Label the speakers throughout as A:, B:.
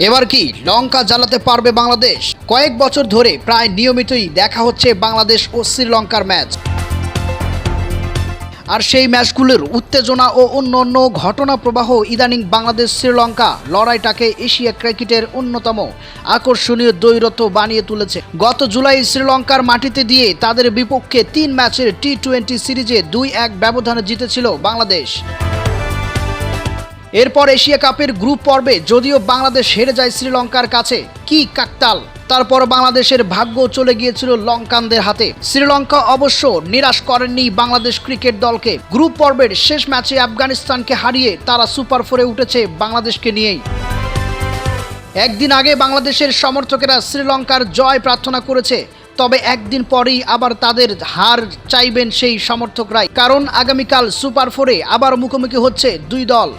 A: এবার কি লঙ্কা জ্বালাতে পারবে বাংলাদেশ? কয়েক বছর ধরে প্রায় নিয়মিতই দেখা হচ্ছে বাংলাদেশ ও শ্রীলঙ্কার ম্যাচ। আর সেই ম্যাচগুলোর উত্তেজনা ও অন্যান্য ঘটনা প্রবাহ ইদানিং বাংলাদেশ শ্রীলঙ্কা লড়াইটাকে এশিয়া ক্রিকেটের অন্যতম আকর্ষণীয় দ্বৈরথ বানিয়ে তুলেছে। গত জুলাই শ্রীলঙ্কার মাটিতে দিয়ে তাদের বিপক্ষে 3 ম্যাচের টি-20 সিরিজে 2-1 ব্যবধানে জিতেছিল বাংলাদেশ। এরপর এশিয়া কাপের গ্রুপ পর্বে যদিও বাংলাদেশ হেরে যায় শ্রীলঙ্কার কাছে, কি কাকতাল! তারপর বাংলাদেশের ভাগ্য চলে গিয়েছিল লঙ্কানদের হাতে। শ্রীলঙ্কা অবশ্য নিরাশ করেননি বাংলাদেশ ক্রিকেট দলকে। গ্রুপ পর্বের শেষ ম্যাচে আফগানিস্তানকে হারিয়ে তারা সুপার 4-এ উঠেছে বাংলাদেশকে নিয়েই। একদিন আগে বাংলাদেশের সমর্থকেরা শ্রীলঙ্কার জয় প্রার্থনা করেছে, তবে একদিন পরেই আবার তাদের হার চাইবেন সেই সমর্থকরাই, কারণ আগামীকাল সুপার 4-এ আবার মুখোমুখি হচ্ছে দুই দল।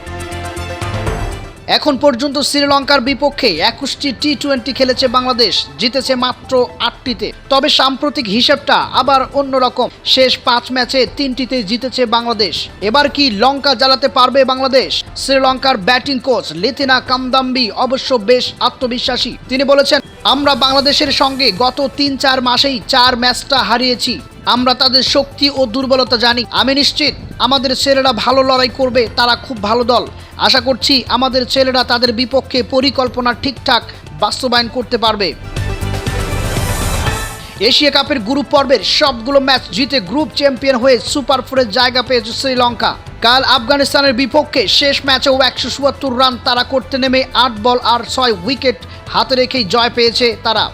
A: এখন পর্যন্ত শ্রীলঙ্কার বিপক্ষে 21টি টি-20 খেলেছে বাংলাদেশ, জিতেছে মাত্র 8টিতে। তবে সাম্প্রতিক হিসেবটা আবার অন্যরকম, শেষ 5 ম্যাচে 3টিতে জিতেছে বাংলাদেশ। এবার কি লঙ্কা জ্বালাতে পারবে বাংলাদেশ? শ্রীলঙ্কার ব্যাটিং কোচ লিথিনা কামদাম্বি অবশ্য বেশ আত্মবিশ্বাসী। তিনি বলেছেন, আমরা বাংলাদেশের সঙ্গে গত 3-4 মাসেই 4 ম্যাচটা হারিয়েছি। আমরা তাদের শক্তি ও দুর্বলতা জানি। আমি নিশ্চিত আমাদের ছেলেরা ভালো লড়াই করবে, তারা খুব ভালো দল। আশা করছি আমাদের ছেলেরা তাদের বিপক্ষে পরিকল্পনা ঠিকঠাক বাস্তবায়ন করতে পারবে। এশিয়া কাপের গ্রুপ পর্বের সবগুলো ম্যাচ জিতে গ্রুপ চ্যাম্পিয়ন হয়ে সুপার 4-এর জায়গা পেয়েছে শ্রীলঙ্কা। কাল আফগানিস্তানের বিপক্ষে শেষ ম্যাচেও 174 রান তারা করতে নেমে 8 বল আর 6 উইকেট হাতে রেখেই জয় পেয়েছে তারা।